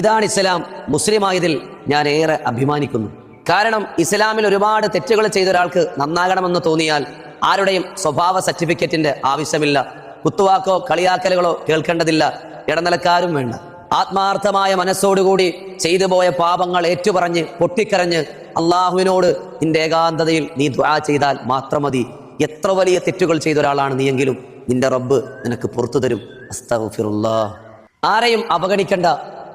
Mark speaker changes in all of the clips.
Speaker 1: ഇതാണ് ഇസ്ലാം. മുസ്ലിമായതിൽ ഞാൻ ഏറെ അഭിമാനിക്കുന്നു. കാരണം ഇസ്ലാമിൽ ഒരുപാട് തെറ്റുകൾ ചെയ്ത ഒരാൾക്ക് നന്നാകണമെന്ന് തോന്നിയാൽ ആരുടെയും സ്വഭാവ സർട്ടിഫിക്കറ്റിന്റെ ആവശ്യമില്ല. കുത്തുവാക്കോ കളിയാക്കലുകളോ കേൾക്കേണ്ടതില്ല. ഇടനിലക്കാരും വേണ്ട. ആത്മാർത്ഥമായ മനസ്സോടുകൂടി ചെയ്തു പോയ പാപങ്ങൾ ഏറ്റുപറഞ്ഞ് പൊട്ടിക്കരഞ്ഞ് അള്ളാഹുവിനോട് നിന്റെ ഏകാന്തതയിൽ നീ ദുആ ചെയ്താൽ മാത്രം മതി. എത്ര വലിയ തെറ്റുകൾ ചെയ്ത ഒരാളാണ് നീയെങ്കിലും നിന്റെ റബ്ബ് നിനക്ക് പുറത്തു തരും. അസ്തഗ്ഫിറുല്ലാഹ്. ആരെയും അവഗണിക്കണ്ട.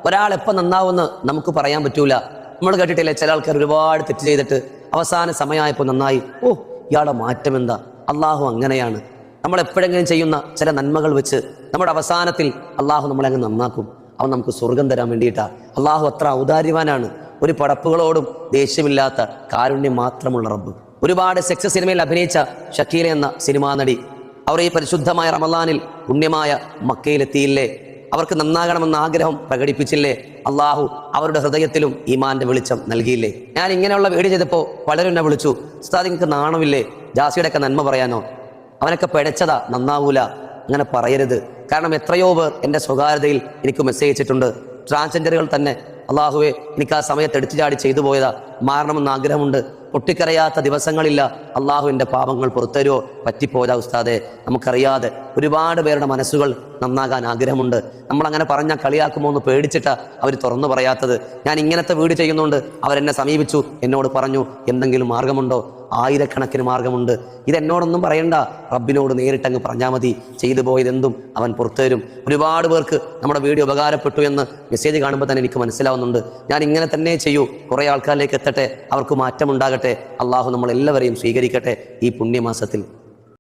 Speaker 1: ഒരാൾ എപ്പോൾ നന്നാവുമെന്ന് നമുക്ക് പറയാൻ പറ്റൂല. നമ്മൾ കേട്ടിട്ടില്ലേ, ചില ആൾക്കാർ ഒരുപാട് തെറ്റ് ചെയ്തിട്ട് അവസാന സമയമായപ്പോൾ നന്നായി. ഓ, ഇയാളുടെ മാറ്റം എന്താ! അള്ളാഹു അങ്ങനെയാണ്. നമ്മൾ എപ്പോഴെങ്കിലും ചെയ്യുന്ന ചില നന്മകൾ വെച്ച് നമ്മുടെ അവസാനത്തിൽ അള്ളാഹു നമ്മളെ അങ്ങ് നന്നാക്കും. അവൻ നമുക്ക് സ്വർഗം തരാൻ വേണ്ടിയിട്ടാ. അള്ളാഹു അത്ര ഔദാര്യവാനാണ്. ഒരു പടപ്പുകളോടും ദേഷ്യമില്ലാത്ത കാരുണ്യം മാത്രമുള്ള റബ്ബ്. ഒരുപാട് സെക്സ് സിനിമയിൽ അഭിനയിച്ച ഷക്കീല എന്ന സിനിമാ നടി, അവർ ഈ പരിശുദ്ധമായ റമളാനിൽ പുണ്യമായ മക്കയിലെത്തിയില്ലേ? അവർക്ക് നന്നാകണമെന്ന ആഗ്രഹം പ്രകടിപ്പിച്ചില്ലേ? അള്ളാഹു അവരുടെ ഹൃദയത്തിലും ഈമാന്റെ വെളിച്ചം നൽകിയില്ലേ? ഞാൻ ഇങ്ങനെയുള്ള വീഡിയോ ചെയ്തപ്പോൾ പലരും എന്നെ വിളിച്ചു, ഉസ്താദ് നിങ്ങൾക്ക് നാണമില്ലേ ജാസിയുടെ ഒക്കെ നന്മ പറയാനോ? അവനൊക്കെ പിഴച്ചതാ, നന്നാവൂല. അങ്ങനെ പറയരുത്. കാരണം എത്രയോ പേർ എൻ്റെ സ്വകാര്യതയിൽ എനിക്ക് മെസ്സേജ് അയച്ചിട്ടുണ്ട്. ട്രാൻസ്ജെൻഡറുകൾ തന്നെ, അള്ളാഹുവെ എനിക്ക് ആ സമയത്ത് എടുത്തു ചാടി ചെയ്തു പോയതാ, മാറണമെന്ന് ആഗ്രഹമുണ്ട്, പൊട്ടിക്കരയാത്ത ദിവസങ്ങളില്ല, അള്ളാഹു എൻ്റെ പാപങ്ങൾ പുറത്തരുവോ, പറ്റിപ്പോയതാ ഉസ്താദെ. നമുക്കറിയാതെ ഒരുപാട് പേരുടെ മനസ്സുകൾ നന്നാകാൻ ആഗ്രഹമുണ്ട്. നമ്മളങ്ങനെ പറഞ്ഞാൽ കളിയാക്കുമോ എന്ന് പേടിച്ചിട്ടാ അവർ തുറന്നു പറയാത്തത്. ഞാൻ ഇങ്ങനത്തെ വീട് ചെയ്യുന്നുണ്ട്. അവരെന്നെ സമീപിച്ചു, എന്നോട് പറഞ്ഞു എന്തെങ്കിലും മാർഗമുണ്ടോ? ആയിരക്കണക്കിന് മാർഗമുണ്ട്. ഇതെന്നോടൊന്നും പറയണ്ട, റബ്ബിനോട് നേരിട്ടങ്ങ് പറഞ്ഞാൽ മതി. ചെയ്തു പോയതെന്തും അവൻ പുറത്തുതരും. ഒരുപാട് പേർക്ക് നമ്മുടെ വീഡിയോ ഉപകാരപ്പെട്ടു എന്ന് മെസ്സേജ് കാണുമ്പോൾ തന്നെ എനിക്ക് മനസ്സിലാവുന്നുണ്ട്. ഞാൻ ഇങ്ങനെ തന്നെ ചെയ്യൂ. കുറേ ആൾക്കാരിലേക്ക് എത്തട്ടെ, അവർക്ക് മാറ്റമുണ്ടാകട്ടെ. അള്ളാഹു നമ്മളെല്ലാവരെയും സ്വീകരിക്കട്ടെ ഈ പുണ്യമാസത്തിൽ.